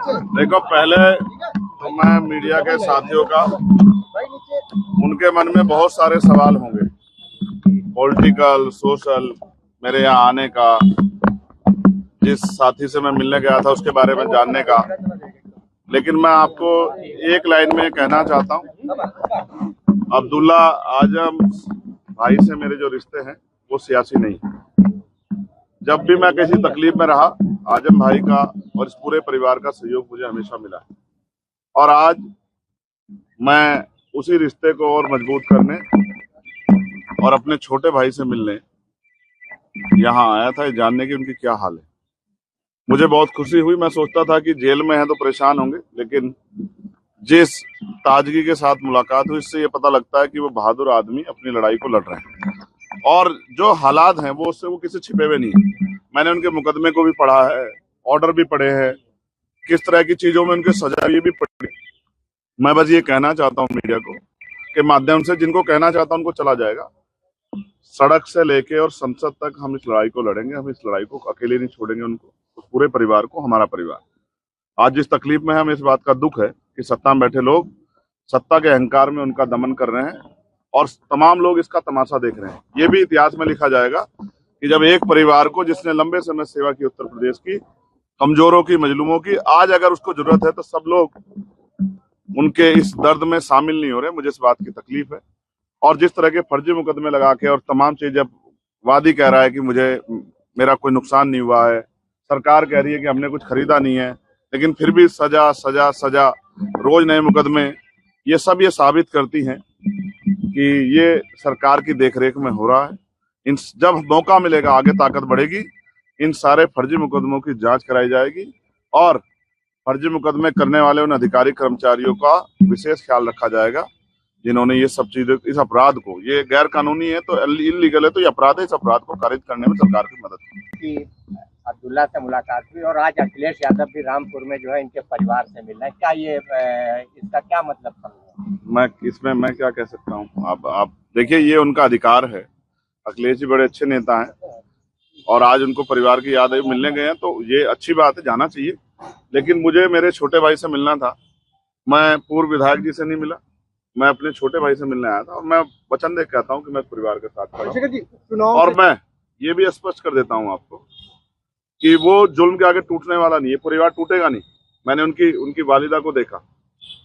देखो, पहले तो मैं मीडिया के साथियों का, उनके मन में बहुत सारे सवाल होंगे, पॉलिटिकल, सोशल, मेरे यहाँ आने का, जिस साथी से मैं मिलने गया था उसके बारे में जानने का। लेकिन मैं आपको एक लाइन में कहना चाहता हूँ, अब्दुल्ला आजम भाई से मेरे जो रिश्ते हैं वो सियासी नहीं। जब भी मैं किसी तकलीफ में रहा, आजम भाई का और इस पूरे परिवार का सहयोग मुझे हमेशा मिला है। और आज मैं उसी रिश्ते को और मजबूत करने और अपने छोटे भाई से मिलने यहाँ आया था, जानने की उनकी क्या हाल है। मुझे बहुत खुशी हुई। मैं सोचता था कि जेल में है तो परेशान होंगे, लेकिन जिस ताजगी के साथ मुलाकात हुई, इससे ये पता लगता है कि वो बहादुर आदमी अपनी लड़ाई को लड़ रहे हैं और जो हालात हैं वो उससे वो किसी छिपे हुए नहीं है। मैंने उनके मुकदमे को भी पढ़ा है, ऑर्डर भी पढ़े हैं, किस तरह की चीजों में उनके सजा भी पड़ी। मैं बस ये कहना चाहता हूँ मीडिया को के माध्यम से, जिनको कहना चाहता हूँ उनको चला जाएगा। सड़क से लेके और संसद तक हम इस लड़ाई को लड़ेंगे। हम इस लड़ाई को अकेले नहीं छोड़ेंगे, उनको, उस पूरे परिवार को, हमारा परिवार। आज जिस तकलीफ में हमें इस बात का दुख है कि सत्ता में बैठे लोग सत्ता के अहंकार में उनका दमन कर रहे हैं और तमाम लोग इसका तमाशा देख रहे हैं। ये भी इतिहास में लिखा जाएगा कि जब एक परिवार को, जिसने लंबे समय सेवा की उत्तर प्रदेश की, कमजोरों की, मजलूमों की, आज अगर उसको जरूरत है तो सब लोग उनके इस दर्द में शामिल नहीं हो रहे। मुझे इस बात की तकलीफ है। और जिस तरह के फर्जी मुकदमे लगा के और तमाम चीजें, वादी कह रहा है कि मेरा कोई नुकसान नहीं हुआ है, सरकार कह रही है कि हमने कुछ खरीदा नहीं है, लेकिन फिर भी सजा सजा सजा, रोज नए मुकदमे, ये सब ये साबित करती हैं कि ये सरकार की देखरेख में हो रहा है। जब मौका मिलेगा, आगे ताकत बढ़ेगी, इन सारे फर्जी मुकदमों की जांच कराई जाएगी और फर्जी मुकदमे करने वाले उन अधिकारी कर्मचारियों का विशेष ख्याल रखा जाएगा जिन्होंने ये सब चीजें, इस अपराध को, ये गैर कानूनी है तो इलीगल है तो ये अपराध है, इस अपराध को खारिज करने में सरकार की मदद की। अब्दुल्ला से मुलाकात हुई और आज अखिलेश यादव भी रामपुर में जो है इनके परिवार से मिल रहे हैं। क्या ये इसका क्या मतलब समझ? मैं क्या कह सकता हूँ? आप देखिए, ये उनका अधिकार है। अखिलेश जी बड़े अच्छे नेता हैं और आज उनको परिवार की याद आई, मिलने गए हैं, तो ये अच्छी बात है, जाना चाहिए। लेकिन मुझे मेरे छोटे भाई से मिलना था। मैं पूर्व विधायक जी से नहीं मिला, मैं अपने छोटे भाई से मिलने आया था और मैं वचन दे कहता हूँ कि मैं परिवार के साथ खड़ा। और मैं ये भी स्पष्ट कर देता हूँ आपको कि वो जुल्म के आगे टूटने वाला नहीं है, परिवार टूटेगा नहीं। मैंने उनकी वालिदा को देखा,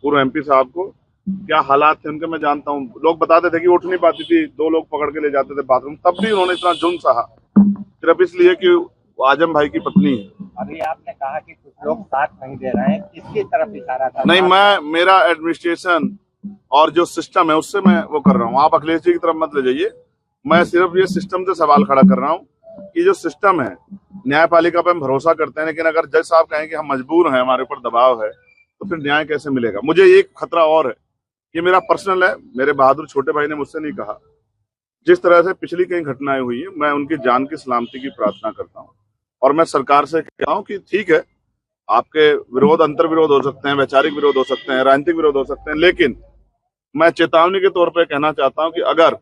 पूर्व एमपी साहब को, क्या हालात थे उनके मैं जानता हूँ। लोग बताते थे कि उठ नहीं पाती थी, 2 लोग पकड़ के ले जाते थे बाथरूम, तब भी उन्होंने इतना जुल्म सहा, सिर्फ इसलिए कि वो आजम भाई की पत्नी है। अभी आपने कहा कि कुछ लोग साथ नहीं दे रहे हैं, किसकी तरफ इशारा था? नहीं, मेरा एडमिनिस्ट्रेशन और जो सिस्टम है उससे मैं वो कर रहा हूँ। आप अखिलेश जी की तरफ मत ले जाइए। मैं सिर्फ ये सिस्टम से सवाल खड़ा कर रहा हूँ कि जो सिस्टम है, न्यायपालिका पे हम भरोसा करते हैं, लेकिन अगर जज साहब कहें कि हम मजबूर हैं, हमारे ऊपर दबाव है, तो फिर न्याय कैसे मिलेगा? मुझे एक खतरा और है, ये मेरा पर्सनल है, मेरे बहादुर छोटे भाई ने मुझसे नहीं कहा। जिस तरह से पिछली कई घटनाएं हुई है, मैं उनकी जान की सलामती की प्रार्थना करता हूँ और मैं सरकार से कहता हूँ कि ठीक है, आपके विरोध, अंतर विरोध हो सकते हैं, वैचारिक विरोध हो सकते हैं, राजनीतिक विरोध हो सकते हैं, लेकिन मैं चेतावनी के तौर पर कहना चाहता हूँ कि अगर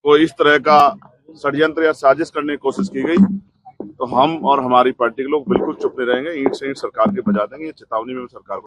कोई इस तरह का षड्यंत्र या साजिश करने की कोशिश की गई तो हम और हमारी पार्टी के लोग बिल्कुल चुप नहीं रहेंगे, ईंट से ईंट सरकार के बजा देंगे। ये चेतावनी में सरकार को